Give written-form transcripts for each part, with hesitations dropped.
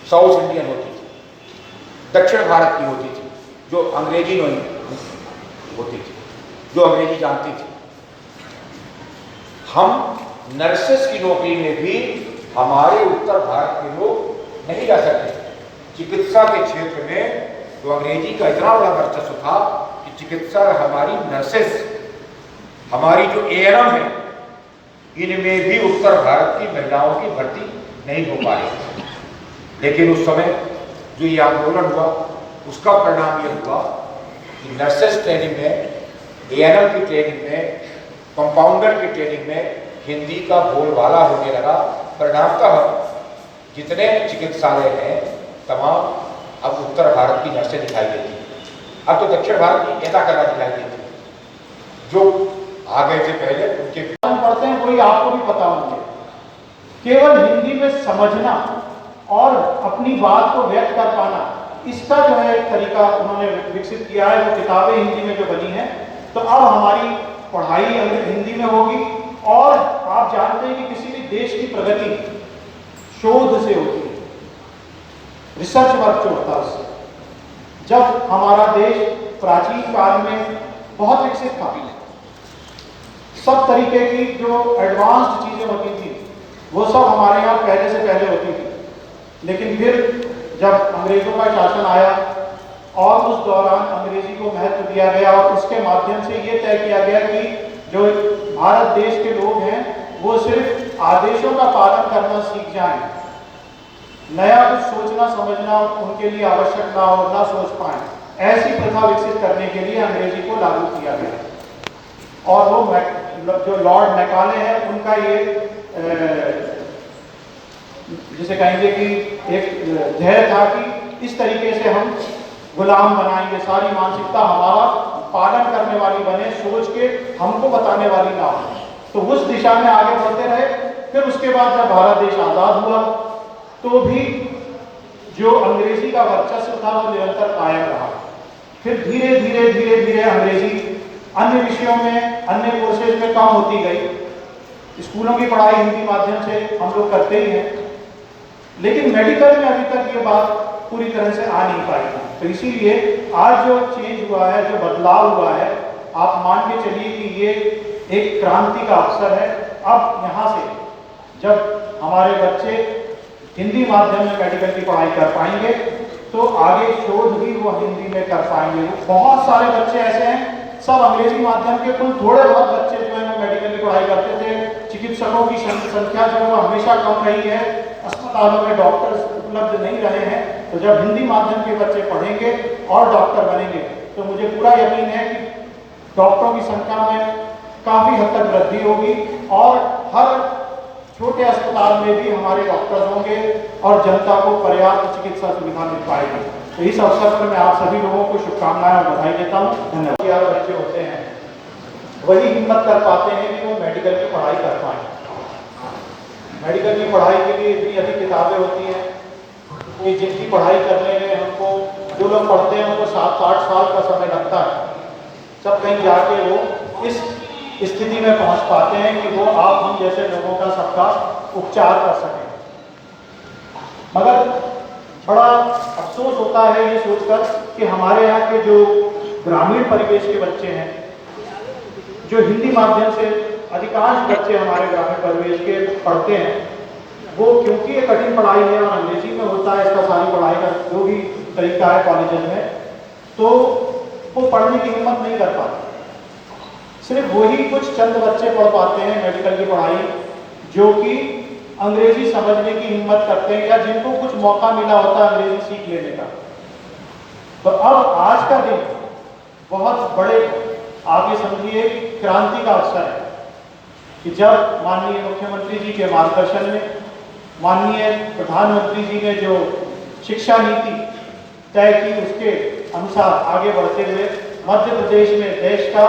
South Indian होती थी, दक्षिण भारत की होती थी, जो अंग्रेजी नहीं होती थी, जो अंग्रेजी जानती थी। हम नर्सेस की नौकरी में भी हमारे उत्तर भारत के लोग नहीं जा सकते। चिकित्सा के क्षेत्र में तो अंग्रेजी का इतना बड़ा वर्चस्व था कि चिकित्सा हमारी नर्सेस, हमारी जो एएनएम है, इनमें भी उत्तर भारत की महिलाओं की भर्ती नहीं हो पाई। लेकिन उस समय जो ये आंदोलन हुआ, उसका परिणाम ये हुआ कि नर्सेस ट्रेनिंग में, एएनएम की ट्रेनिंग में, कंपाउंडर की ट्रेनिंग में हिंदी का बोलबाला होने लगा। परिणामतः जितने चिकित्सालय हैं तमाम अब उत्तर भारत की नर्सें दिखाई देती हैं। अब तो दक्षिण भारत की ऐसा करना दिखाई देती है। जो आ गए थे पहले उनके पढ़ते हैं वही आपको भी पता होंगे। केवल हिंदी में समझना और अपनी बात को व्यक्त कर पाना, इसका जो है एक तरीका उन्होंने विकसित किया है। वो किताबें हिंदी में जो बनी हैं, तो अब हमारी पढ़ाई हिंदी में होगी। और आप जानते हैं कि किसी भी देश की प्रगति शोध से होती है, रिसर्च वर्क जो होता है उससे। जब हमारा देश प्राचीन काल में बहुत विकसित था, सब तरीके की जो एडवांस्ड चीजें होती थी वो सब हमारे यहाँ पहले से पहले होती थी। लेकिन फिर जब अंग्रेजों का शासन आया और उस दौरान अंग्रेजी को महत्व दिया गया और उसके माध्यम से ये तय किया गया कि जो भारत देश के लोग हैं वो सिर्फ आदेशों का पालन करना सीख जाएं, नया कुछ सोचना समझना उनके लिए आवश्यक ना हो, ना सोच पाए, ऐसी प्रथा विकसित करने के लिए अंग्रेजी को लागू किया गया। और वो जो लॉर्ड मैकाले हैं, उनका ये जिसे कहेंगे कि एक ध्येय था कि इस तरीके से हम गुलाम बनाएंगे, सारी मानसिकता हमारा पालन करने वाली बने, सोच के हमको बताने वाली ना हो। तो उस दिशा में आगे बढ़ते रहे। फिर उसके बाद जब भारत देश आज़ाद हुआ तो भी जो अंग्रेजी का वर्चस्व था वो निरंतर कायम रहा। फिर धीरे धीरे धीरे धीरे अंग्रेजी अन्य विषयों में, अन्य कोर्सेज में कम होती गई। स्कूलों की पढ़ाई हिंदी माध्यम से हम लोग करते ही हैं, लेकिन मेडिकल में अभी तक ये बात पूरी तरह से आ नहीं पाई है। तो इसीलिए आज जो चेंज हुआ है, जो बदलाव हुआ है, आप मान के चलिए कि ये एक क्रांति का अवसर है। अब यहाँ से जब हमारे बच्चे हिंदी माध्यम में मेडिकल की पढ़ाई कर पाएंगे तो आगे शोध भी वो हिंदी में कर पाएंगे। बहुत सारे बच्चे ऐसे हैं, सब अंग्रेजी माध्यम के, कुल थोड़े बहुत बच्चे जो है मेडिकल की पढ़ाई करते थे। चिकित्सकों की संख्या जो है वो हमेशा कम रही है, अस्पतालों में डॉक्टर्स उपलब्ध नहीं रहे हैं। तो जब हिंदी माध्यम के बच्चे पढ़ेंगे और डॉक्टर बनेंगे तो मुझे पूरा यकीन है कि डॉक्टरों की संख्या में काफ़ी हद तक वृद्धि होगी और हर छोटे अस्पताल में भी हमारे डॉक्टर्स होंगे और जनता को पर्याप्त चिकित्सा सुविधा मिल पाएगी। तो इस अवसर पर मैं आप सभी लोगों को शुभकामनाएं और बधाई देता हूँ। धन्यवाद। यार बच्चे होते हैं वही हिम्मत कर पाते हैं कि वो मेडिकल की पढ़ाई कर पाएँ। मेडिकल की पढ़ाई के लिए इतनी अधिक किताबें होती हैं कि जिनकी पढ़ाई करने में हमको, जो लोग पढ़ते हैं उनको 7-8 साल का समय लगता है, तब कहीं जाके वो इस स्थिति में पहुंच पाते हैं कि वो आप हम जैसे लोगों का सबका उपचार कर सकें। मगर बड़ा अफसोस होता है ये सोचकर कि हमारे यहाँ के जो ग्रामीण परिवेश के बच्चे हैं, जो हिंदी माध्यम से अधिकांश बच्चे हमारे ग्रामीण परिवेश के पढ़ते हैं, वो क्योंकि ये कठिन पढ़ाई है और अंग्रेजी में होता है इसका सारी पढ़ाई का जो भी तरीका है कॉलेज में, तो वो पढ़ने की हिम्मत नहीं कर पाते। सिर्फ वही कुछ चंद बच्चे पढ़ पाते हैं मेडिकल की पढ़ाई जो कि अंग्रेजी समझने की हिम्मत करते हैं या जिनको कुछ मौका मिला होता है अंग्रेजी सीख लेने का। तो अब आज का दिन बहुत बड़े, आगे समझिए क्रांति का अवसर है कि जब माननीय मुख्यमंत्री जी के मार्गदर्शन में, माननीय प्रधानमंत्री जी ने जो शिक्षा नीति तय की उसके अनुसार आगे बढ़ते हुए मध्य प्रदेश में देश का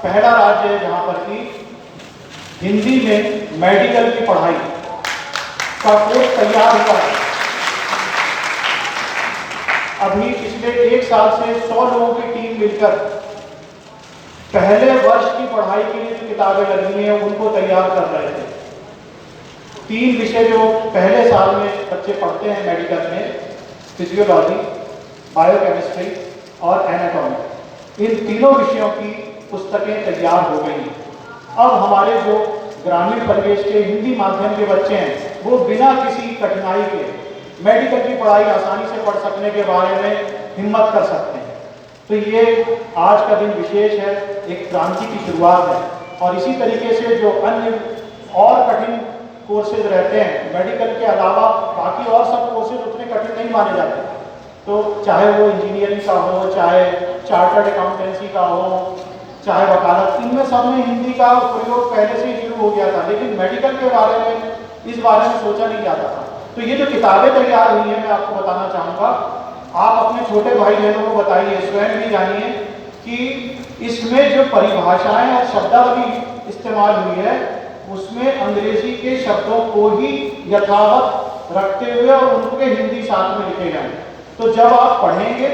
पहला राज्य है जहां पर कि हिंदी में मेडिकल की पढ़ाई का कोर्स तैयार हुआ है। अभी पिछले 1 साल से 100 लोगों की टीम मिलकर पहले वर्ष की पढ़ाई के लिए जो किताबें लगनी है उनको तैयार कर रहे थे। 3 विषय जो पहले साल में बच्चे पढ़ते हैं मेडिकल में, फिजियोलॉजी, बायोकेमिस्ट्री और एनाटॉमी, इन तीनों विषयों की पुस्तकें तैयार हो गई हैं। अब हमारे जो ग्रामीण परिवेश के हिंदी माध्यम के बच्चे हैं वो बिना किसी कठिनाई के मेडिकल की पढ़ाई आसानी से पढ़ सकने के बारे में हिम्मत कर सकते हैं। तो ये आज का दिन विशेष है, एक क्रांति की शुरुआत है। और इसी तरीके से जो अन्य और कठिन कोर्सेज रहते हैं मेडिकल के अलावा, बाकी और सब कोर्सेज उतने कठिन नहीं माने जाते। तो चाहे वो इंजीनियरिंग का हो, चाहे चार्टर्ड अकाउंटेंसी का हो, चाहे वकालत, इनमें सब में हिंदी का प्रयोग पहले से ही शुरू हो गया था, लेकिन मेडिकल के बारे में इस बारे में सोचा नहीं जाता था। तो ये जो किताबें तैयार हुई हैं, मैं आपको बताना चाहूँगा, आप अपने छोटे भाई बहनों को बताइए, स्वयं भी जानिए कि इसमें जो परिभाषाएं और शब्दावली इस्तेमाल हुई है उसमें अंग्रेजी के शब्दों को ही यथावत रखते हुए और उनके हिंदी साथ में लिखे गए। तो जब आप पढ़ेंगे